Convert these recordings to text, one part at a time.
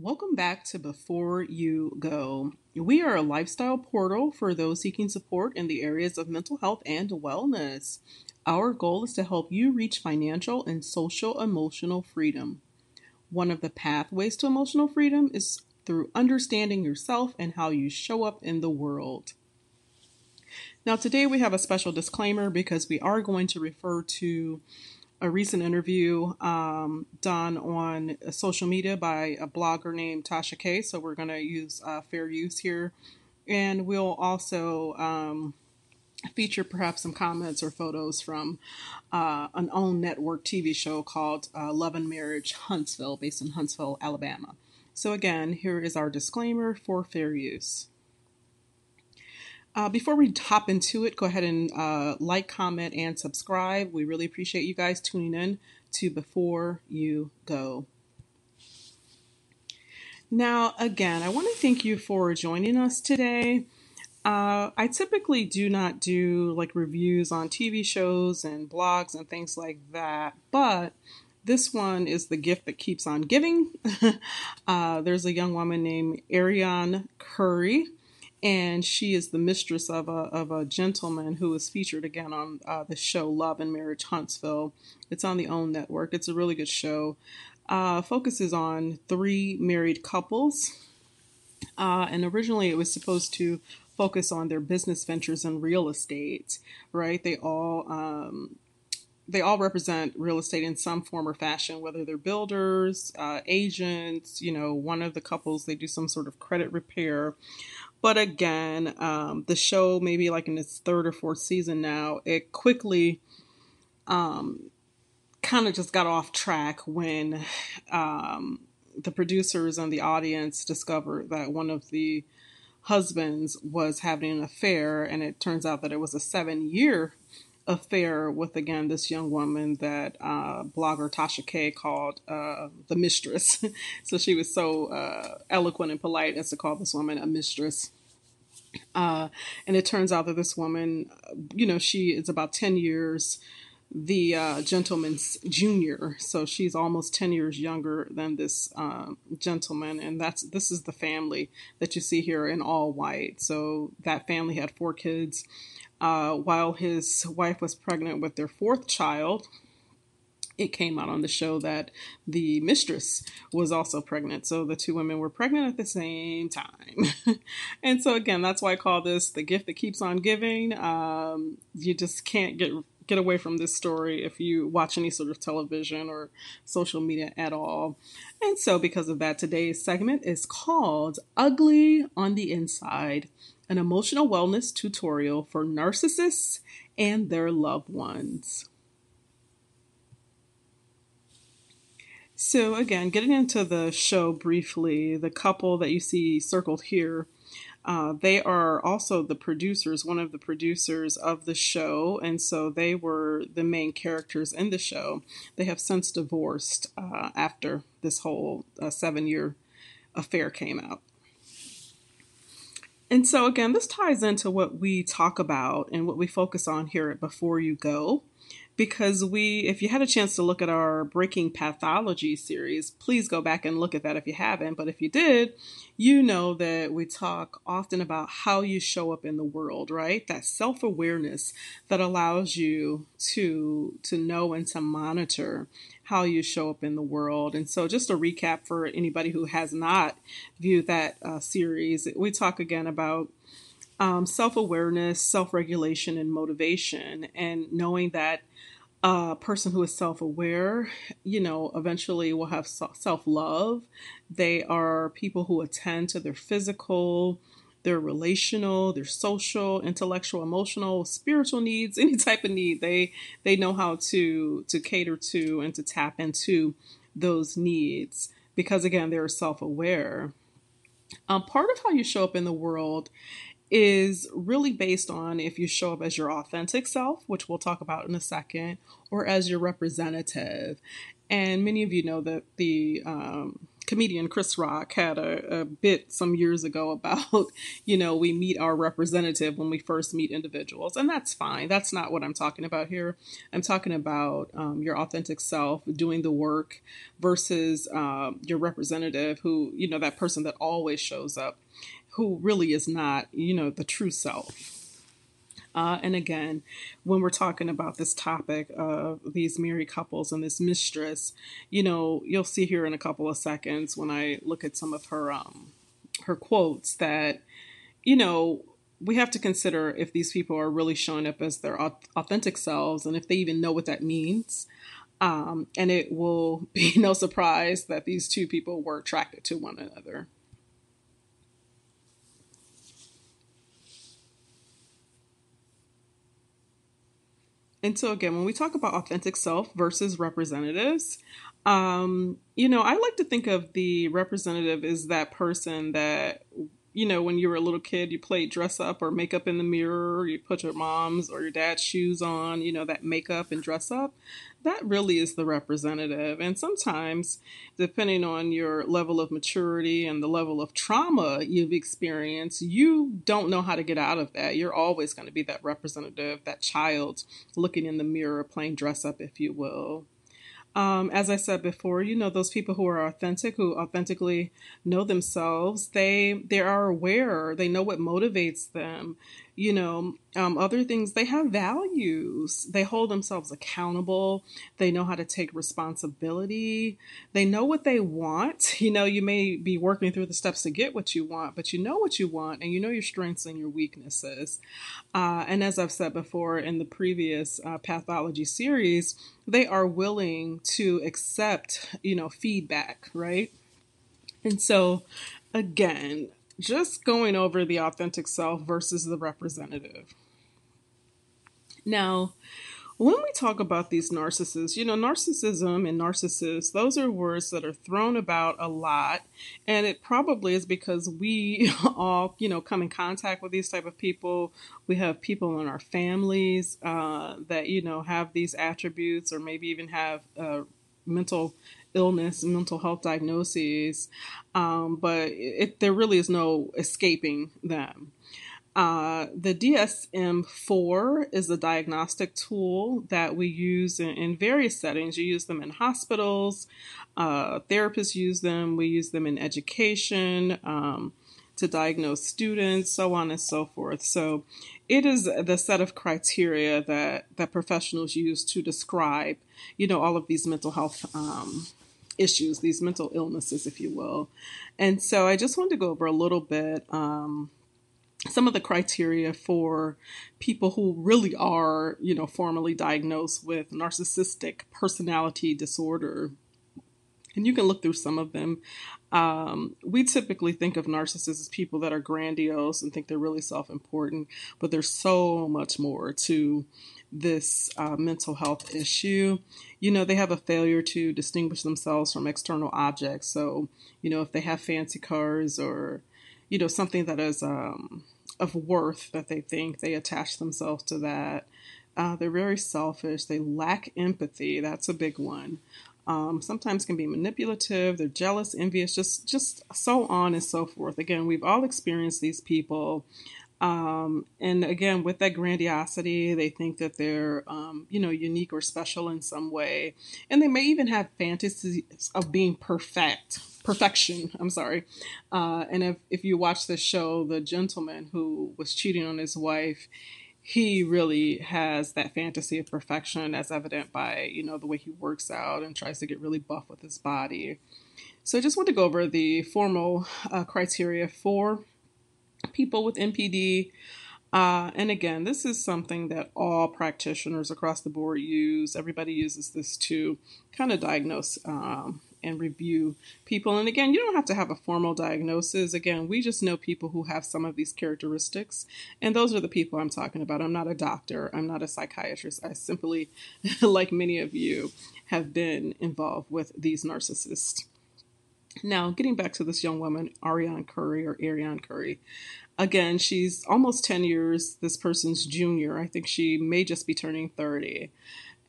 Welcome back to Before You Go. We are a lifestyle portal for those seeking support in the areas of mental health and wellness. Our goal is to help you reach financial and social emotional freedom. One of the pathways to emotional freedom is through understanding yourself and how you show up in the world. Now, today we have a special disclaimer because we are going to refer to a recent interview done on social media by a blogger named Tasha K. So we're going to use fair use here. And we'll also feature perhaps some comments or photos from an OWN network TV show called Love and Marriage Huntsville, based in Huntsville, Alabama. So again, here is our disclaimer for fair use. Before we hop into it, go ahead and like, comment, and subscribe. We really appreciate you guys tuning in to Before You Go. Now, again, I want to thank you for joining us today. I typically do not do like reviews on TV shows and blogs and things like that, but this one is the gift that keeps on giving. There's a young woman named Arionne Curry, and she is the mistress of a gentleman who is featured again on the show Love and Marriage Huntsville. It's on the OWN network. It's a really good show. Focuses on three married couples. And originally it was supposed to focus on their business ventures in real estate, right? They all represent real estate in some form or fashion, whether they're builders, agents, one of the couples, they do some sort of credit repair. But again, the show, maybe like in its third or fourth season now, it quickly kind of just got off track when the producers and the audience discovered that one of the husbands was having an affair, and it turns out that it was a 7-year affair with, again, this young woman that blogger Tasha K called the mistress. So she was so eloquent and polite as to call this woman a mistress. And it turns out that this woman, she is about 10 years the gentleman's junior. So she's almost 10 years younger than this gentleman. And this is the family that you see here in all white. So that family had 4 kids. While his wife was pregnant with their 4th child, it came out on the show that the mistress was also pregnant. So the 2 women were pregnant at the same time. And so again, that's why I call this the gift that keeps on giving. You just can't get away from this story if you watch any sort of television or social media at all. And so because of that, today's segment is called Ugly on the Inside, an emotional wellness tutorial for narcissists and their loved ones. So again, getting into the show briefly, the couple that you see circled here, they are also the producers, one of the producers of the show, and so they were the main characters in the show. They have since divorced after this whole 7-year affair came out. And so again, this ties into what we talk about and what we focus on here at Before You Go. Because if you had a chance to look at our Breaking Pathologies series, please go back and look at that if you haven't. But if you did, you know that we talk often about how you show up in the world, right? That self-awareness that allows you to know and to monitor how you show up in the world. And so just a recap for anybody who has not viewed that series, we talk again about self-awareness, self-regulation, and motivation, and knowing that a person who is self-aware, eventually will have self-love. They are people who attend to their physical, their relational, their social, intellectual, emotional, spiritual needs, any type of need. They know how to cater to and to tap into those needs because, again, they're self-aware. Part of how you show up in the world is really based on if you show up as your authentic self, which we'll talk about in a second, or as your representative. And many of you know that the comedian Chris Rock had a bit some years ago about, we meet our representative when we first meet individuals. And that's fine. That's not what I'm talking about here. I'm talking about your authentic self doing the work versus your representative who, that person that always shows up, who really is not, the true self. And again, when we're talking about this topic of these married couples and this mistress, you'll see here in a couple of seconds when I look at some of her quotes that, we have to consider if these people are really showing up as their authentic selves and if they even know what that means. And it will be no surprise that these two people were attracted to one another. And so again, when we talk about authentic self versus representatives, I like to think of the representative as that person that, when you were a little kid, you played dress up or makeup in the mirror, you put your mom's or your dad's shoes on, that makeup and dress up. That really is the representative. And sometimes, depending on your level of maturity and the level of trauma you've experienced, you don't know how to get out of that. You're always going to be that representative, that child looking in the mirror, playing dress up, if you will. As I said before, those people who are authentic, who authentically know themselves, they are aware, they know what motivates them. Other things, they have values, they hold themselves accountable, they know how to take responsibility, they know what they want. You may be working through the steps to get what you want, but you know what you want and you know your strengths and your weaknesses. And as I've said before in the previous Pathology series, they are willing to accept, feedback, right? And so, again, just going over the authentic self versus the representative. Now, when we talk about these narcissists, narcissism and narcissists, those are words that are thrown about a lot. And it probably is because we all, come in contact with these type of people. We have people in our families that, have these attributes or maybe even have mental illness, mental health diagnoses, but there really is no escaping them. The DSM-4 is a diagnostic tool that we use in various settings. You use them in hospitals, therapists use them, we use them in education, to diagnose students, so on and so forth. So it is the set of criteria that professionals use to describe, all of these mental health issues, these mental illnesses, if you will. And so I just wanted to go over a little bit some of the criteria for people who really are, formally diagnosed with narcissistic personality disorder. And you can look through some of them. We typically think of narcissists as people that are grandiose and think they're really self-important, but there's so much more to this mental health issue. They have a failure to distinguish themselves from external objects. So, if they have fancy cars or, something that is of worth that they think, they attach themselves to that. They're very selfish. They lack empathy. That's a big one. Sometimes can be manipulative. They're jealous, envious, just so on and so forth. Again, we've all experienced these people. And again, with that grandiosity, they think that they're, unique or special in some way. And they may even have fantasies of being perfection. I'm sorry. And if you watch the show, The Gentleman who was cheating on his wife, he really has that fantasy of perfection as evident by, the way he works out and tries to get really buff with his body. So I just want to go over the formal criteria for people with NPD. And again, this is something that all practitioners across the board use. Everybody uses this to kind of diagnose and review people. And again, you don't have to have a formal diagnosis. Again, we just know people who have some of these characteristics. And those are the people I'm talking about. I'm not a doctor. I'm not a psychiatrist. I simply, like many of you, have been involved with these narcissists. Now, getting back to this young woman, Arionne Curry. Again, she's almost 10 years this person's junior. I think she may just be turning 30.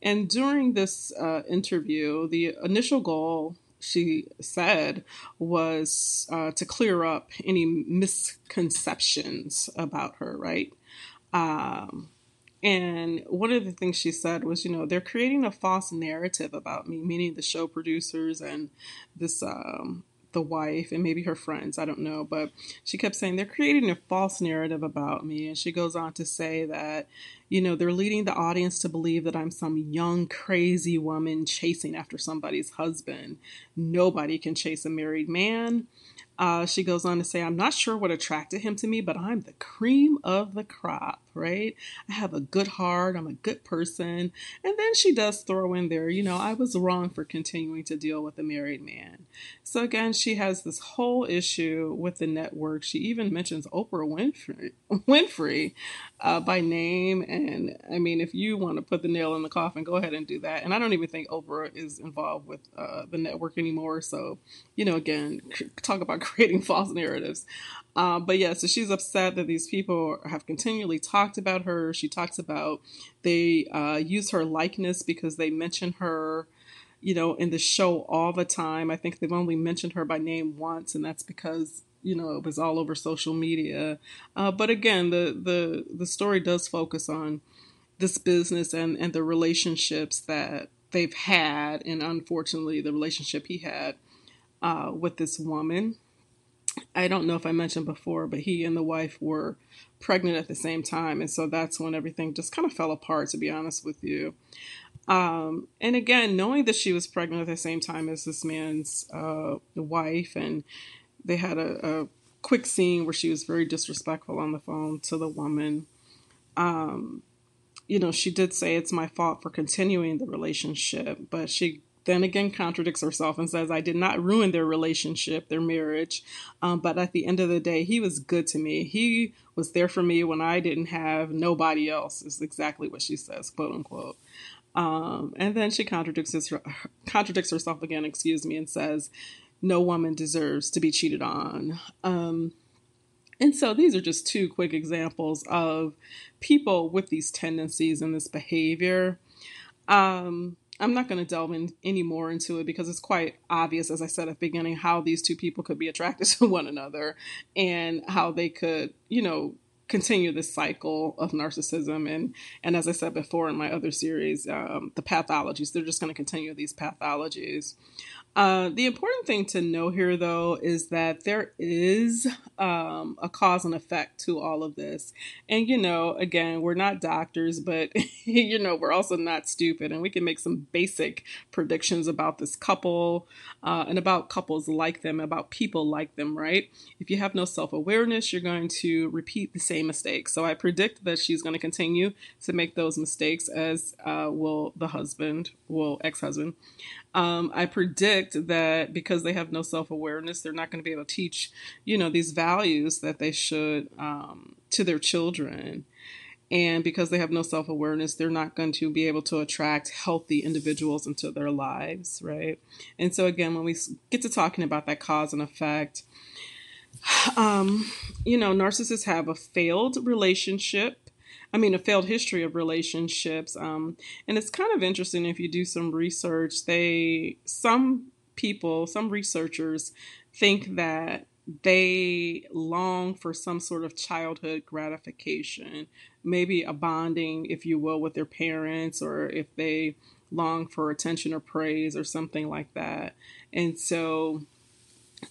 And during this interview, the initial goal, she said was to clear up any misconceptions about her, right? Um, and one of the things she said was, they're creating a false narrative about me, meaning the show producers and this, the wife and maybe her friends, I don't know. But she kept saying they're creating a false narrative about me. And she goes on to say that, they're leading the audience to believe that I'm some young, crazy woman chasing after somebody's husband. Nobody can chase a married man. She goes on to say, I'm not sure what attracted him to me, but I'm the cream of the crop, right? I have a good heart. I'm a good person. And then she does throw in there, I was wrong for continuing to deal with a married man. So again, she has this whole issue with the network. She even mentions Oprah Winfrey by name. And I mean, if you want to put the nail in the coffin, go ahead and do that. And I don't even think Oprah is involved with the network anymore. So, again, talk about creating false narratives. But yeah, so she's upset that these people have continually talked about her. She talks about they use her likeness because they mention her, in the show all the time. I think they've only mentioned her by name once, and that's because it was all over social media. But again, the story does focus on this business and the relationships that they've had, and unfortunately, the relationship he had with this woman. I don't know if I mentioned before, but he and the wife were pregnant at the same time. And so that's when everything just kind of fell apart, to be honest with you. And again, knowing that she was pregnant at the same time as this man's wife, and they had a quick scene where she was very disrespectful on the phone to the woman. She did say it's my fault for continuing the relationship, but she then again contradicts herself and says, I did not ruin their relationship, their marriage. But at the end of the day, he was good to me. He was there for me when I didn't have nobody else, is exactly what she says, quote unquote. And then she contradicts herself again, and says, no woman deserves to be cheated on. And so these are just two quick examples of people with these tendencies and this behavior. I'm not going to delve in any more into it because it's quite obvious, as I said at the beginning, how these two people could be attracted to one another and how they could, continue this cycle of narcissism. And as I said before in my other series, the pathologies, they're just going to continue these pathologies. The important thing to know here, though, is that there is a cause and effect to all of this. And, again, we're not doctors, but, we're also not stupid. And we can make some basic predictions about this couple and about couples like them, about people like them, right? If you have no self-awareness, you're going to repeat the same mistakes. So I predict that she's going to continue to make those mistakes, as will the ex-husband. I predict that because they have no self-awareness, they're not going to be able to teach, these values that they should to their children. And because they have no self-awareness, they're not going to be able to attract healthy individuals into their lives, right? And so again, when we get to talking about that cause and effect, narcissists have a failed history of relationships. And it's kind of interesting if you do some research. Some researchers think that they long for some sort of childhood gratification, maybe a bonding, if you will, with their parents, or if they long for attention or praise or something like that. And so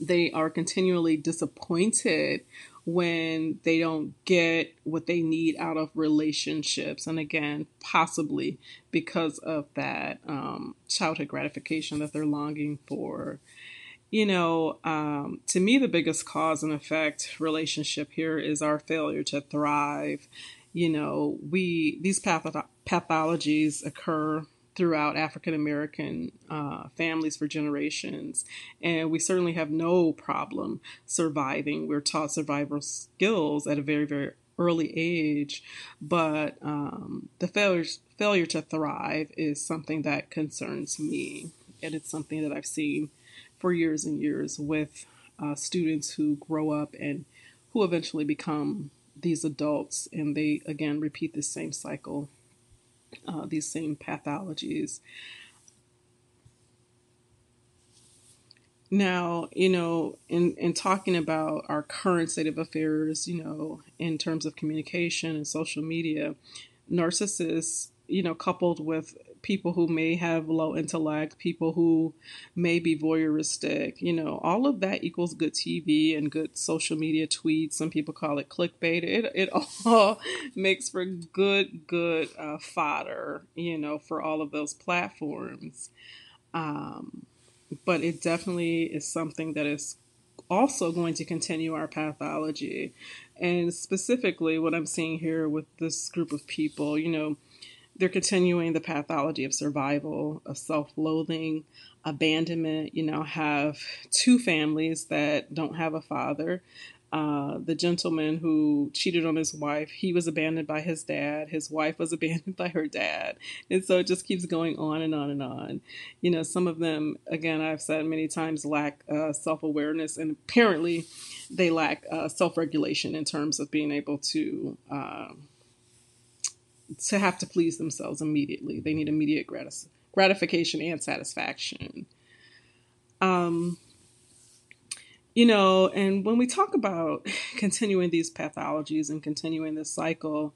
they are continually disappointed when they don't get what they need out of relationships. And again, possibly because of that childhood gratification that they're longing for. To me, the biggest cause and effect relationship here is our failure to thrive. These pathologies occur throughout African American families for generations, and we certainly have no problem surviving. We're taught survival skills at a very, very early age, but the failure to thrive is something that concerns me, and it's something that I've seen for years and years with students who grow up and who eventually become these adults, and they again repeat the same cycle, these same pathologies. Now, in talking about our current state of affairs, in terms of communication and social media, narcissists, coupled with people who may have low intellect, people who may be voyeuristic, all of that equals good TV and good social media tweets. Some people call it clickbait. It all makes for good fodder, for all of those platforms. But it definitely is something that is also going to continue our pathology. And specifically, what I'm seeing here with this group of people, they're continuing the pathology of survival, of self-loathing, abandonment. Have two families that don't have a father. The gentleman who cheated on his wife, he was abandoned by his dad. His wife was abandoned by her dad. And so it just keeps going on and on and on. Some of them, again, I've said many times, lack self-awareness, and apparently they lack self-regulation in terms of being able to have to please themselves immediately. They need immediate gratification and satisfaction. And when we talk about continuing these pathologies and continuing this cycle,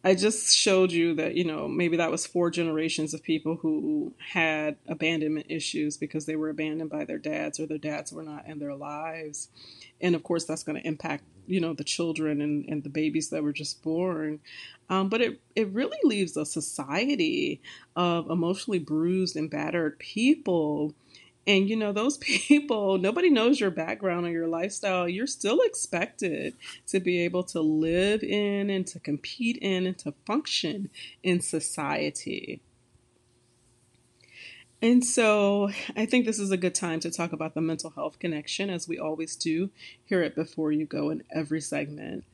I just showed you that, maybe that was 4 generations of people who had abandonment issues because they were abandoned by their dads, or their dads were not in their lives. And of course, that's going to impact, the children and the babies that were just born. But it really leaves a society of emotionally bruised and battered people. And, those people, nobody knows your background or your lifestyle. You're still expected to be able to live in and to compete in and to function in society. And so I think this is a good time to talk about the mental health connection, as we always do here at Before You Go in every segment.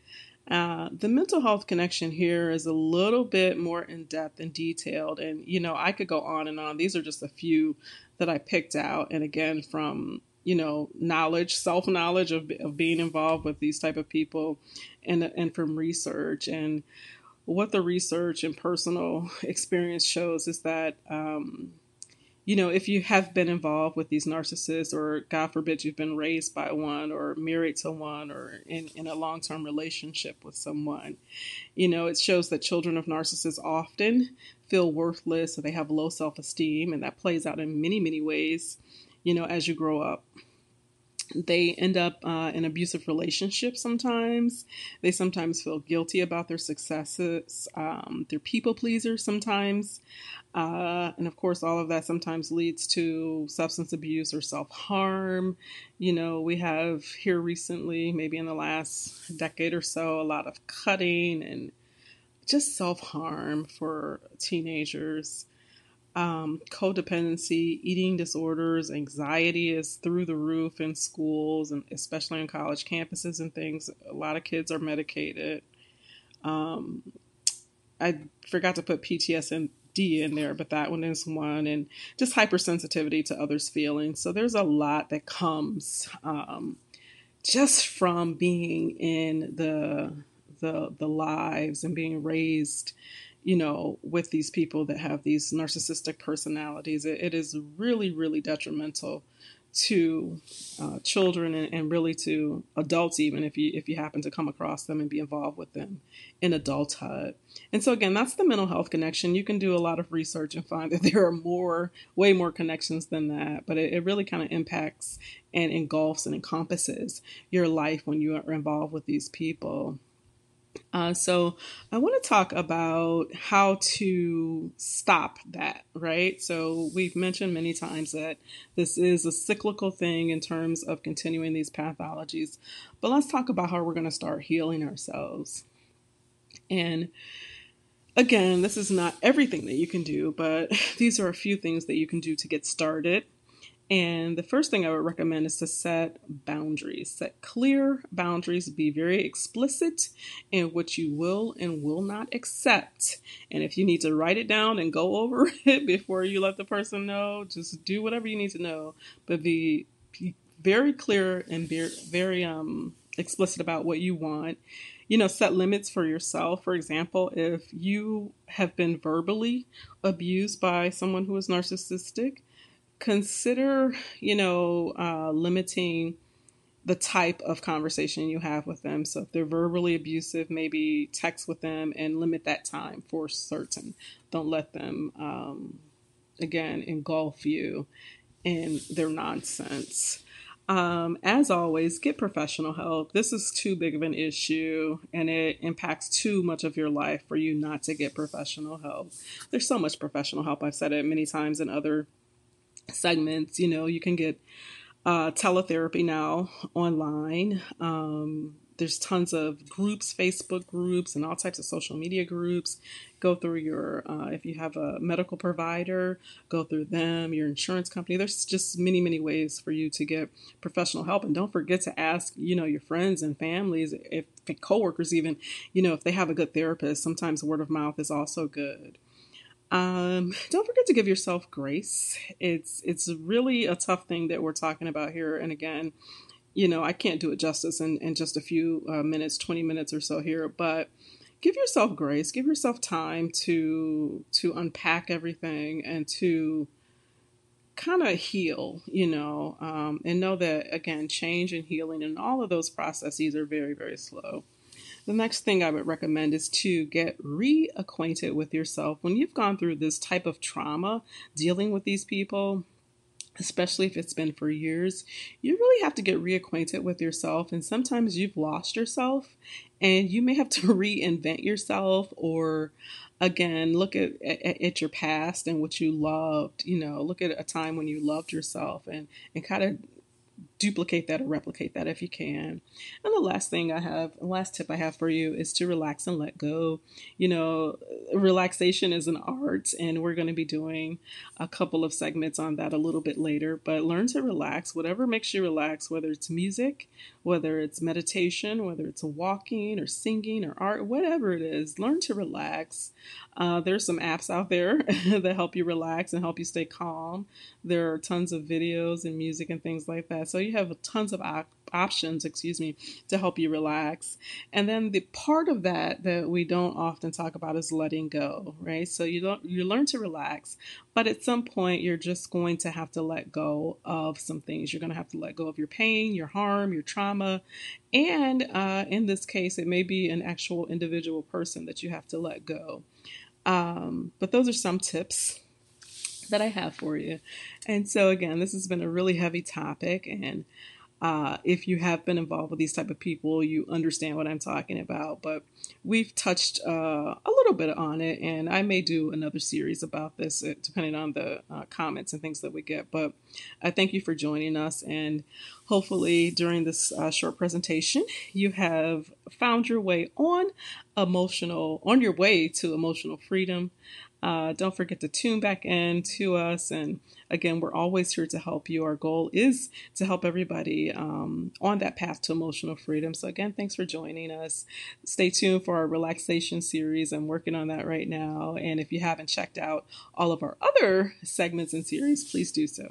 The mental health connection here is a little bit more in depth and detailed. And, I could go on and on. These are just a few that I picked out. And again, from, knowledge, self-knowledge of being involved with these type of people, and from research. And what the research and personal experience shows is that, if you have been involved with these narcissists, or God forbid you've been raised by one, or married to one, or in a long-term relationship with someone, it shows that children of narcissists often feel worthless, so they have low self-esteem, and that plays out in many, many ways, as you grow up. They end up in abusive relationships sometimes. They sometimes feel guilty about their successes. They're people pleasers sometimes. And of course, all of that sometimes leads to substance abuse or self-harm. We have here recently, maybe in the last decade or so, a lot of cutting and just self-harm for teenagers. Codependency, eating disorders, anxiety is through the roof in schools, and especially on college campuses and things. A lot of kids are medicated. I forgot to put PTSD in there, but that one is one, and just hypersensitivity to others' feelings. So there's a lot that comes just from being in the lives and being raised, with these people that have these narcissistic personalities. It is really, really detrimental to children, and really to adults, even if you happen to come across them and be involved with them in adulthood. And so again, that's the mental health connection. You can do a lot of research and find that there are way more connections than that, but it really kind of impacts and engulfs and encompasses your life when you are involved with these people. So I want to talk about how to stop that, right? So we've mentioned many times that this is a cyclical thing in terms of continuing these pathologies, but let's talk about how we're going to start healing ourselves. And again, this is not everything that you can do, but these are a few things that you can do to get started. And the first thing I would recommend is to set boundaries, set clear boundaries, be very explicit in what you will and will not accept. And if you need to write it down and go over it before you let the person know, just do whatever you need to know, but be very clear and very explicit about what you want. Set limits for yourself. For example, if you have been verbally abused by someone who is narcissistic, consider, limiting the type of conversation you have with them. So if they're verbally abusive, maybe text with them and limit that time for certain. Don't let them, again, engulf you in their nonsense. As always, get professional help. This is too big of an issue and it impacts too much of your life for you not to get professional help. There's so much professional help. I've said it many times in other segments. You can get teletherapy now online. There's tons of groups, Facebook groups, and all types of social media groups. Go through your, if you have a medical provider, go through them, your insurance company. There's just many, many ways for you to get professional help. And don't forget to ask, your friends and families, if coworkers even, if they have a good therapist. Sometimes word of mouth is also good. Don't forget to give yourself grace. It's really a tough thing that we're talking about here. And again, I can't do it justice in just a few minutes, 20 minutes or so here, but give yourself grace, give yourself time to unpack everything and to kind of heal, and know that, again, change and healing and all of those processes are very, very slow. The next thing I would recommend is to get reacquainted with yourself. When you've gone through this type of trauma, dealing with these people, especially if it's been for years, you really have to get reacquainted with yourself. And sometimes you've lost yourself and you may have to reinvent yourself, or again, look at your past and what you loved, look at a time when you loved yourself and kind of duplicate that or replicate that if you can. And the last tip I have for you is to relax and let go. Relaxation is an art, and we're going to be doing a couple of segments on that a little bit later, but learn to relax, whatever makes you relax, whether it's music, whether it's meditation, whether it's walking or singing or art, whatever it is, learn to relax. There's some apps out there that help you relax and help you stay calm. There are tons of videos and music and things like that. So you have tons of options, to help you relax. And then the part of that we don't often talk about is letting go, right? So you learn to relax, but at some point you're just going to have to let go of some things. You're going to have to let go of your pain, your harm, your trauma. And in this case, it may be an actual individual person that you have to let go. But those are some tips that I have for you. And so again, this has been a really heavy topic, and if you have been involved with these type of people, you understand what I'm talking about. But we've touched a little bit on it, and I may do another series about this depending on the comments and things that we get. But I thank you for joining us, and hopefully during this short presentation, you have found your way on your way to emotional freedom. Don't forget to tune back in to us. And again, we're always here to help you. Our goal is to help everybody on that path to emotional freedom. So again, thanks for joining us. Stay tuned for our relaxation series. I'm working on that right now. And if you haven't checked out all of our other segments and series, please do so.